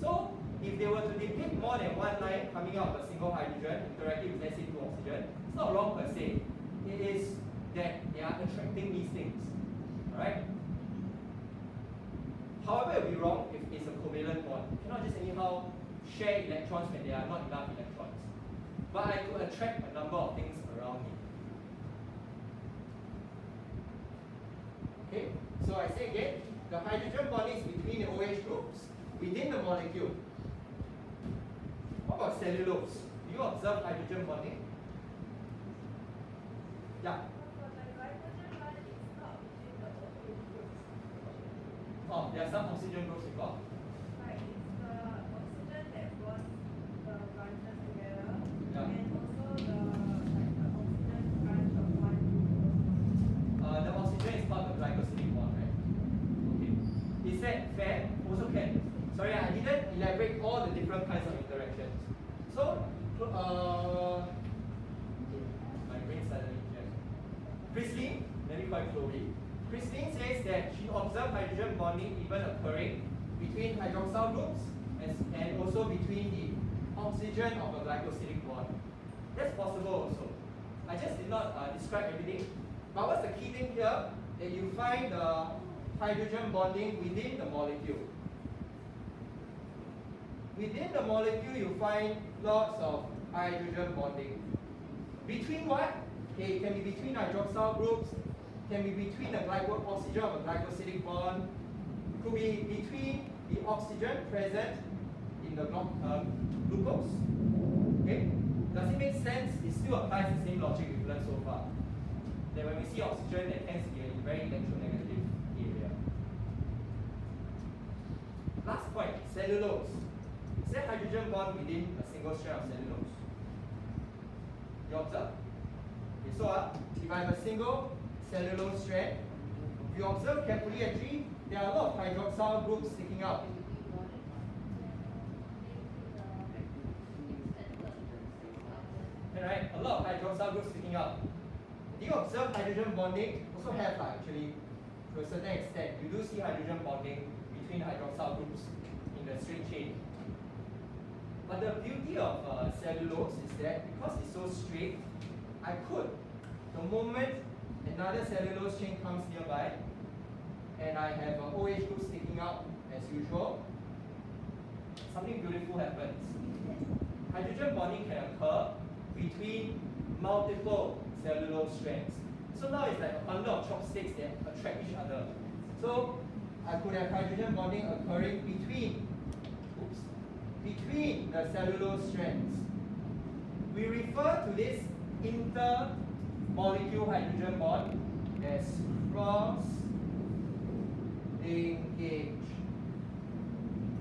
So if they were to depict more than one line coming out of a single hydrogen interacting with, let's say, 2 oxygen, it's not wrong per se. It is that they are attracting these things. Alright? However, it will be wrong if it's a covalent bond. You cannot just anyhow share electrons when there are not enough electrons. But I could attract a number of things around me. Okay, so I say again, the hydrogen bonding is between the OH groups within the molecule. What about cellulose? Do you observe hydrogen bonding? Yeah. Oh, there are some oxygen groups involved. Right, it's the oxygen that bonds the branches together, Yeah. and also the oxygen branch of one group. The oxygen is called the glycosidic bond, right? Okay. Is that fair? Also can. Sorry, I didn't elaborate all the different kinds of interactions. So, my brain suddenly jammed. Christine, let me call it Chloe. Christine says that she observed hydrogen bonding even occurring between hydroxyl groups and also between the oxygen of a glycosidic bond. That's possible also. I just did not describe everything. But what's the key thing here? That you find the hydrogen bonding within the molecule. Within the molecule, you find lots of hydrogen bonding. Between what? Okay, it can be between hydroxyl groups, can be between the oxygen of a glycosidic bond, could be between the oxygen present in the glucose. Okay? Does it make sense? It still applies the same logic we've learned so far. That when we see oxygen, there tends to be a very electronegative area. Last point, cellulose. Is there hydrogen bond within a single strand of cellulose? You observe? Okay, so if I have a single cellulose strand, if you observe carefully actually, there are a lot of hydroxyl groups sticking out. Right, a lot of hydroxyl groups sticking out. Do you observe hydrogen bonding? Also have actually, to a certain extent, you do see hydrogen bonding between hydroxyl groups in the straight chain. But the beauty of cellulose is that because it's so straight, I could, the moment another cellulose chain comes nearby, and I have an OH group sticking out as usual, something beautiful happens. Hydrogen bonding can occur between multiple cellulose strands. So now it's like a bundle of chopsticks that attract each other. So I could have hydrogen bonding occurring between the cellulose strands. We refer to this intermolecule hydrogen bond as cross-linkage.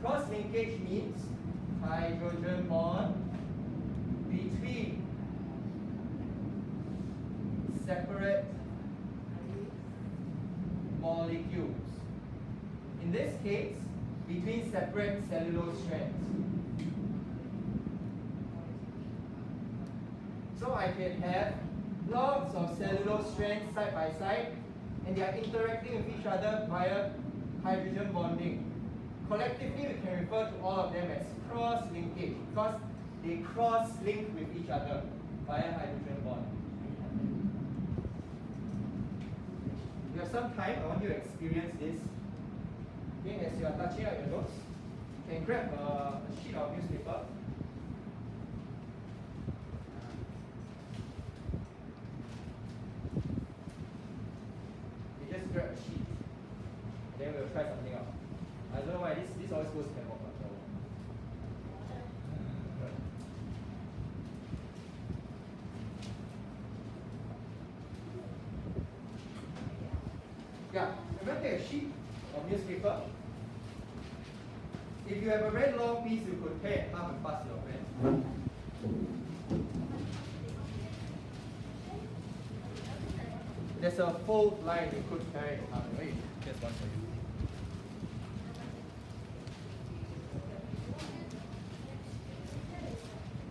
Cross-linkage means hydrogen bond between separate molecules. In this case, between separate cellulose strands. So I can have lots of cellulose strands side by side, and they are interacting with each other via hydrogen bonding. Collectively, we can refer to all of them as cross-linkage because they cross-link with each other via hydrogen bond. You have some time, I want you to experience this. Okay, as you are touching out your notes, you can grab a sheet of newspaper. You just grab a sheet, then we'll try something out. I don't know why this always goes in the box. Yeah, I'm going to take a sheet of newspaper. If you have a very long piece, you could tear it in half and pass to your friends. There's a fold line, you could tear it in half. Wait, here's one for you.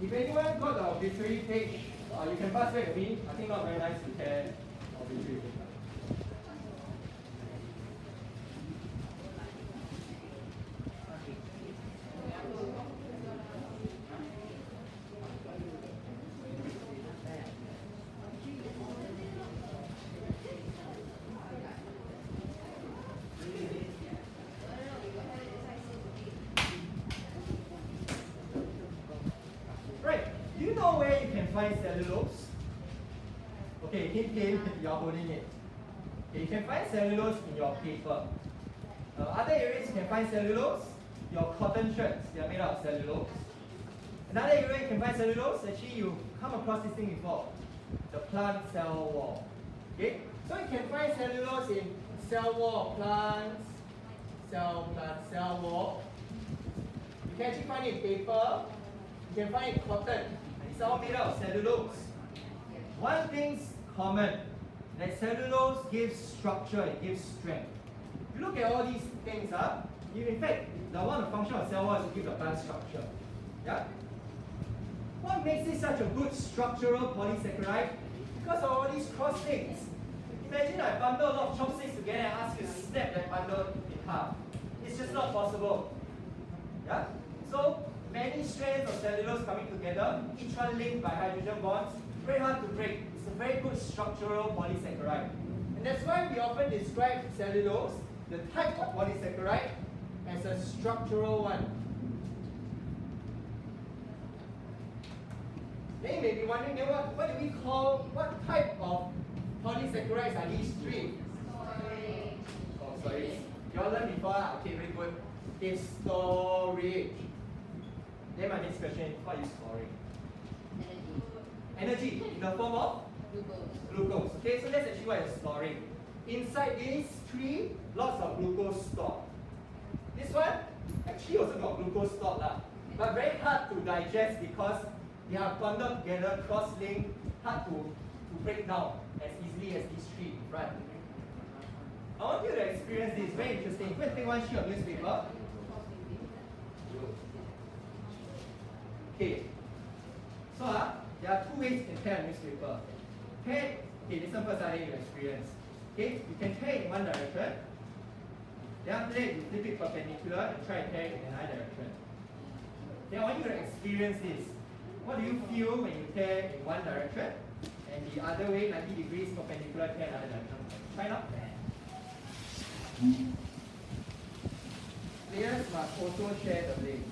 If anyone got the obituary page, you can pass back to me. I think not very nice to tear obituary page. find cellulose. Okay, hint, you're holding it. Okay, you can find cellulose in your paper. Other areas you can find cellulose, your cotton shirts, they are made out of cellulose. Another area you can find cellulose, actually you come across this thing before, the plant cell wall. Okay, so you can find cellulose in cell wall of plants, cell wall. You can actually find it in paper, you can find it in cotton. It's all made out of cellulose. One thing's common, that cellulose gives structure, it gives strength. If you look at all these things, in fact, the function of cell wall is to give the plant structure. Yeah? What makes it such a good structural polysaccharide? Because of all these cross things. Imagine I bundle a lot of chopsticks together and ask you to snap that bundle in half. It's just not possible. Yeah? So, many strands of cellulose coming together, each one linked by hydrogen bonds, very hard to break. It's a very good structural polysaccharide. And that's why we often describe cellulose, the type of polysaccharide, as a structural one. Then you may be wondering, what do we call, what type of polysaccharides are these three? Oh, sorry. You all learned before? Okay, very good. It's storage. Then my next question is, what is storing? Energy in the form of? Glucose. Okay, so that's actually what it's storing. Inside these three, lots of glucose stored. This one actually also got glucose stored, but very hard to digest because they are bundled together, cross-linked, hard to break down as easily as these three in front. I want you to experience this, very interesting. Go and take one sheet of newspaper. Okay, so there are two ways you can tear a newspaper. Tear, okay, listen first, then you experience. Okay, you can tear it in one direction. Then after that, you flip it perpendicular and try and tear it in another direction. Then I want you to experience this. What do you feel when you tear in one direction and the other way, 90 degrees perpendicular, tear another direction? Try now. Players must also share the blame.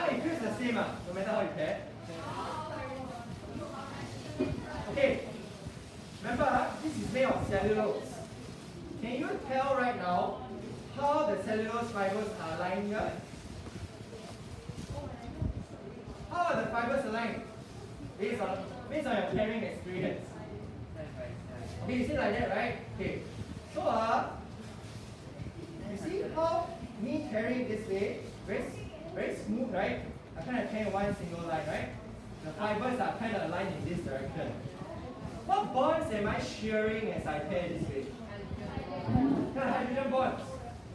It feels the same, no matter how you tear. Okay, remember, this is made of cellulose. Can you tell right now how the cellulose fibers are aligned here? How are the fibers aligned? Based on your tearing experience. Okay, you see like that, right? Okay. So you see how me tearing this way, very smooth, right? I kind of tear one single line, right? The fibers are kind of aligned in this direction. What bonds am I shearing as I tear this way? The hydrogen bonds.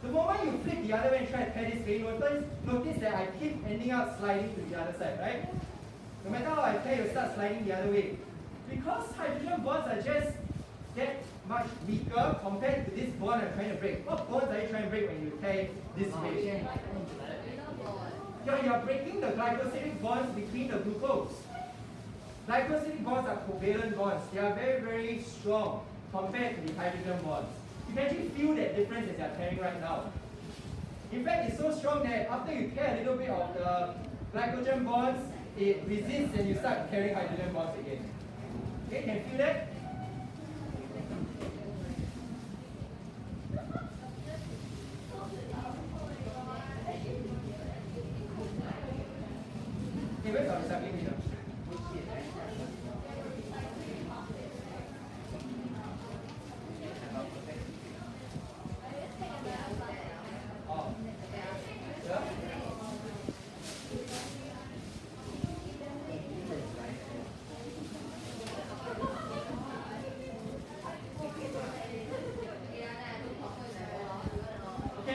The moment you flip the other way and try to tear this way, notice that I keep ending up sliding to the other side, right? No matter how I tear, you start sliding the other way. Because hydrogen bonds are just that much weaker compared to this bond I'm trying to break. What bonds are you trying to break when you tear this way? You're breaking the glycosidic bonds between the glucose. Glycosidic bonds are covalent bonds. They are very, very strong compared to the hydrogen bonds. You can actually feel that difference as you're tearing right now. In fact, it's so strong that after you tear a little bit of the glycogen bonds, it resists and you start tearing hydrogen bonds again. Okay, can you feel that? Okay, where's our recycling bin?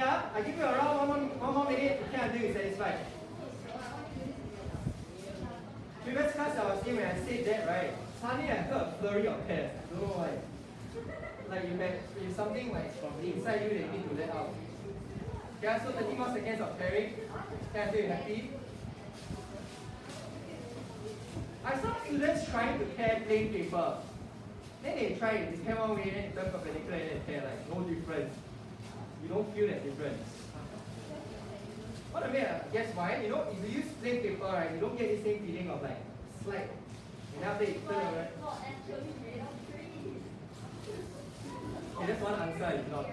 I give you around one more minute to can until you're satisfied. Previous class I was in when I said that, right? Suddenly I heard a flurry of hairs. I don't know why. Like you something like from inside you that you need to let out. Okay, so 30 more seconds of pairing. Can until you're happy. I saw students trying to pair plain paper. Then they try it, they pair one way, then they turn perpendicular and they pair like no difference. You don't feel that difference. What I mean, guess why? You know, if you use plain paper, right, you don't get the same feeling of like slide. And after you turn around. Okay, that's one answer, it's not.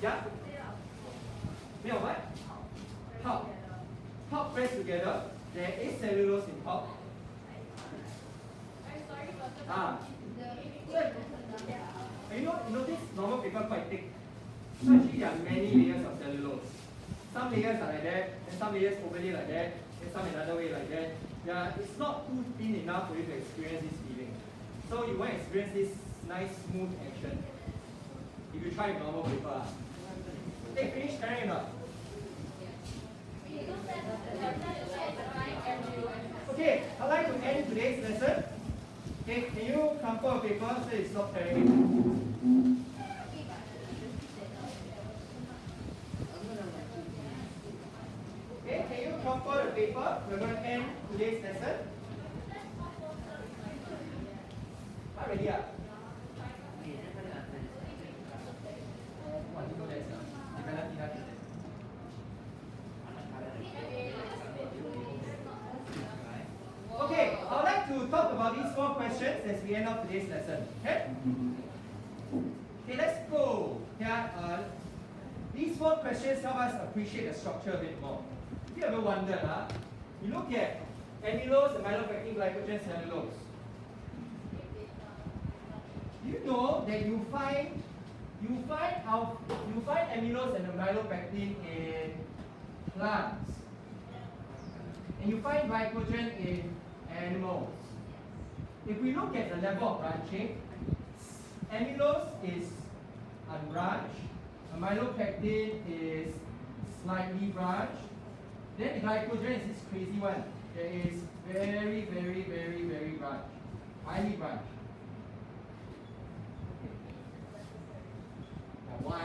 Yeah? Made of what? Pulp. Pulp pressed together. There is cellulose in pulp. Ah. So, you know this normal paper quite thick. So actually there are many layers of cellulose. Some layers are like that, and some layers overlay like that, and some another way like that. Yeah, it's not too thin enough for you to experience this feeling. So you want to experience this nice smooth action. If you try normal paper. Hey, finish pairing or not? Okay, I'd like to end today's lesson. Okay, can you crumple a paper so it's not pairing it? Okay, can you crumple the paper? We're going to end today's lesson. Not ready yet. Okay, I would like to talk about these 4 questions as we end up today's lesson. Okay? Okay, let's go. Yeah, these 4 questions help us appreciate the structure a bit more. If you ever wondered, you look at amylose, amylopectin, glycogen, cellulose. Do you know that you find amylose and amylopectin in plants, and you find glycogen in animals. If we look at the level of branching, amylose is unbranched, amylopectin is slightly branched, then the glycogen is this crazy one that is very, very, very, very branched, highly branched. Now why?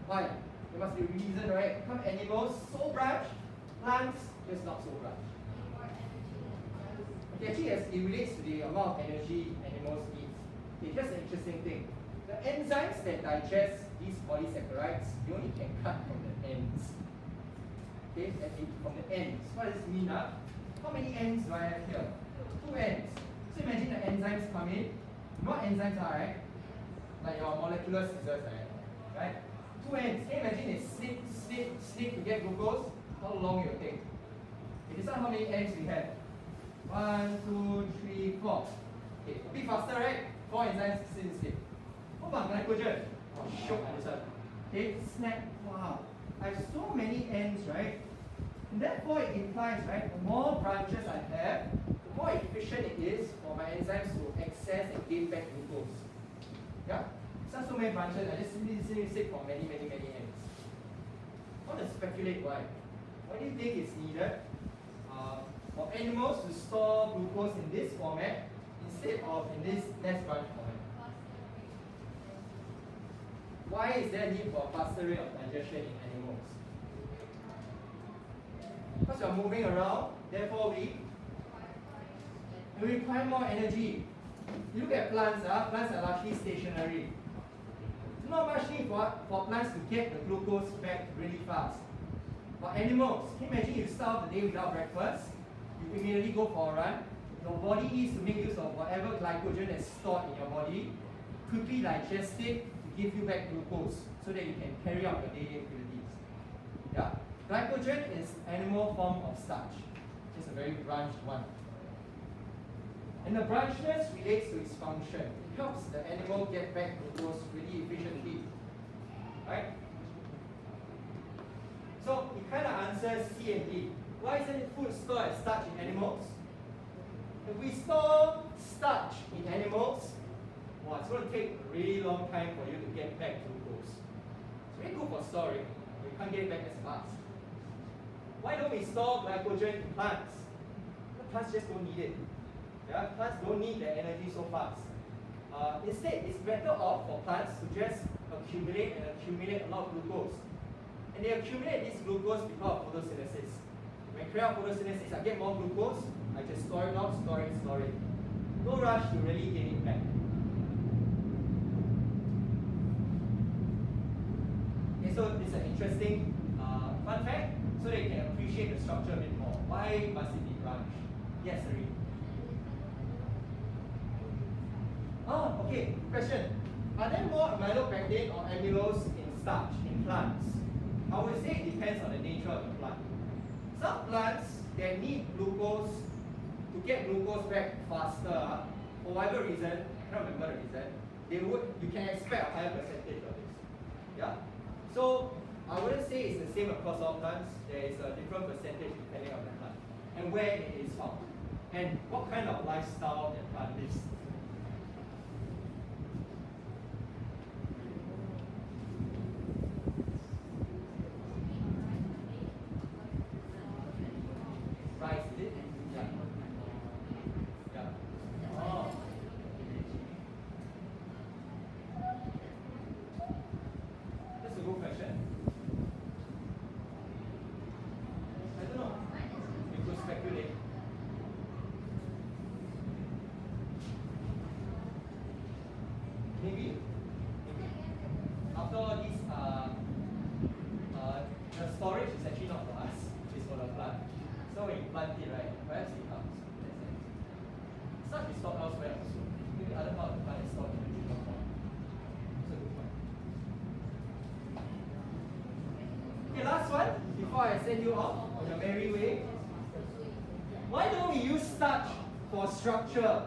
Why? There must be a reason, right? Some animals so branched, plants just not so branched. Okay, actually, as it relates to the amount of energy animals need. Okay, just an interesting thing. The enzymes that digest these polysaccharides, you only can cut from the ends. Okay, from the ends. What does this mean? How many ends do I have here? 2 ends. So imagine the enzymes come in. You know what enzymes are, right? Like your molecular scissors, right? 2 ends. Can you imagine they snip to get glucose? How long it will take? Okay, this is how many ends we have. 1, 2, 3, 4. Okay, a bit faster, right? 4 enzymes snip. What about glycogen? Oh, shook on this one. Okay, snap. Wow. I have so many ends, right? And therefore it implies, right, the more branches I have, the more efficient it is for my enzymes to access and gain back glucose. Yeah? It's not so many branches, I just simply say for many, many, many ends. I want to speculate why. What do you think is needed for animals to store glucose in this format instead of in this less branch format? Why is there a need for a faster rate of digestion in animals? Because we are moving around, therefore we require more energy. You look at plants, plants are largely stationary. Not much need for plants to get the glucose back really fast. But animals, can you imagine you start the day without breakfast, you immediately go for a run, your body needs to make use of whatever glycogen is stored in your body, quickly digest it, give you back glucose so that you can carry out your daily activities. Yeah? Glycogen is animal form of starch. It's a very branched one. And the branchness relates to its function. It helps the animal get back glucose really efficiently. Right? So it kind of answers C and D. Why isn't food stored as starch in animals? If we store starch in animals, well, it's going to take a really long time for you to get back glucose. It's very good for storing. get it back as fast. Why don't we store glycogen in plants? The plants just don't need it. Yeah? Plants don't need their energy so fast. Instead, it's better off for plants to just accumulate a lot of glucose. And they accumulate this glucose because of photosynthesis. When I carry out photosynthesis, I get more glucose, I just store it out, store it. No rush to really gain it back. Okay, so this is an interesting fun fact, so that you can appreciate the structure a bit more. Why must it be branched? Yes, Sari. Oh, okay. Question. Are there more amylopectin or amylose in starch in plants? I would say it depends on the nature of the plant. Some plants that need glucose to get glucose back faster, for whatever reason, I can't remember the reason, you can expect a higher percentage of this. Yeah? So I wouldn't say it's the same across all plants. There is a different percentage depending on the plant and where it is found and what kind of lifestyle the plant lives. Rice, is it? Yeah. Yeah. Oh. That's a good question. I don't know. You could speculate. Maybe. After all, this the storage is actually not for us, it's for the plant. So when you plant it, right, perhaps it comes. Starch is stored elsewhere also. Maybe other part of the plant is stored in the sugar form. That's a good point. Okay, last one, before I send you off on your merry way. Why don't we use starch for structure?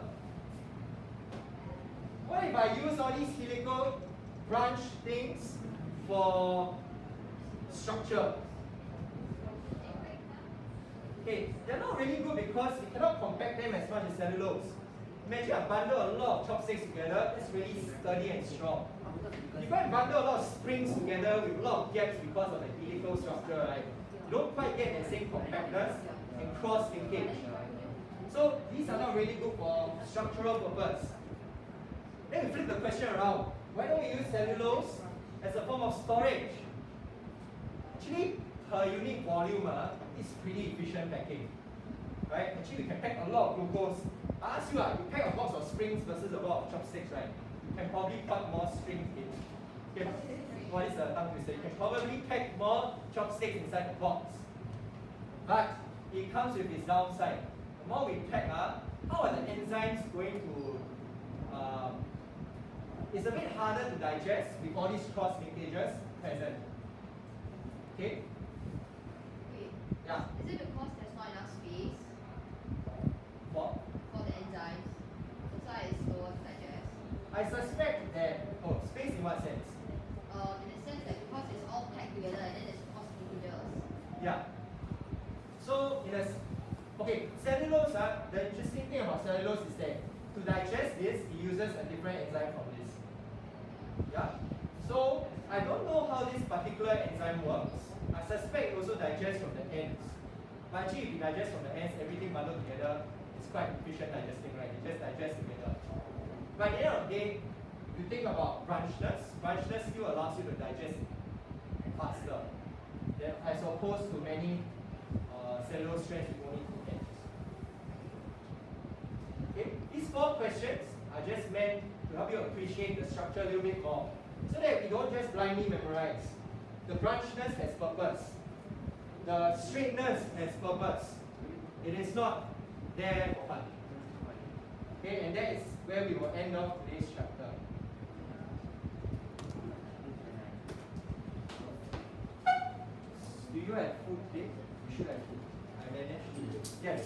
What if I use all these helical branch things for structure? Okay, they're not really good because you cannot compact them as much as cellulose. Imagine I bundle a lot of chopsticks together, it's really sturdy and strong. You go and bundle a lot of springs together with a lot of gaps because of the helical structure, right? You don't quite get the same compactness and cross linkage. So these are not really good for structural purpose. Then we flip the question around. Why don't we use cellulose as a form of storage? Actually, per unit volume, it's pretty efficient packing. Right? Actually, we can pack a lot of glucose. I ask you, you pack a box of springs versus a box of chopsticks, right? You can probably put more springs in. Okay. What is the tongue twister? You can probably pack more chopsticks inside the box. But it comes with its downside. The more we pack, how are the enzymes going to it's a bit harder to digest with all these cross linkages present. Okay? Wait. Yeah. Is it because there's not enough space For the enzymes? That's why it's slower to digest. I suspect that space in what sense? In the sense that because it's all packed together and then there's cross linkages. Yeah. So cellulose, the interesting thing about cellulose is that to digest this, it uses a different enzyme from this. Yeah. So I don't know how this particular enzyme works. I suspect it also digests from the ends. But actually, if you digest from the ends, everything bundled together, it's quite efficient digesting, right? It just digests together. But at the end of the day, you think about branchness. Branchness still allows you to digest faster, as opposed to many cellulose strands with only two ends. Okay, these 4 questions are just meant to help you appreciate the structure a little bit more, so that you don't just blindly memorize. The branchness has purpose. The straightness has purpose. It is not there for fun. Okay, and that is where we will end off today's chapter. Do you have food today? You should have food. I managed. Yes.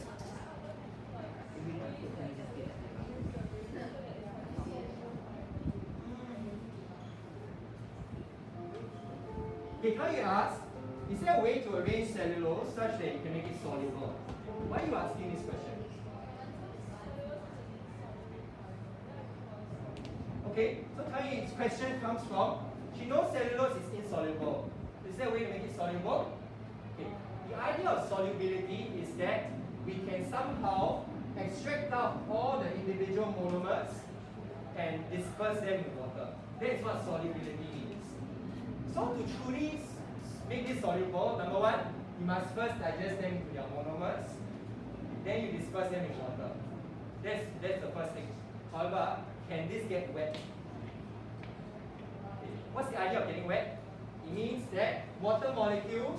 Okay, now you ask, is there a way to arrange cellulose such that you can make it soluble? Why are you asking this question? Okay, so Tai's question comes from, she knows cellulose is insoluble. Is there a way to make it soluble? Okay. The idea of solubility is that we can somehow extract out all the individual monomers and disperse them in water. That is what solubility means. So to truly make this soluble, number one, you must first digest them into their monomers, then you disperse them in water. That's the first thing. However, can this get wet? Okay. What's the idea of getting wet? It means that water molecules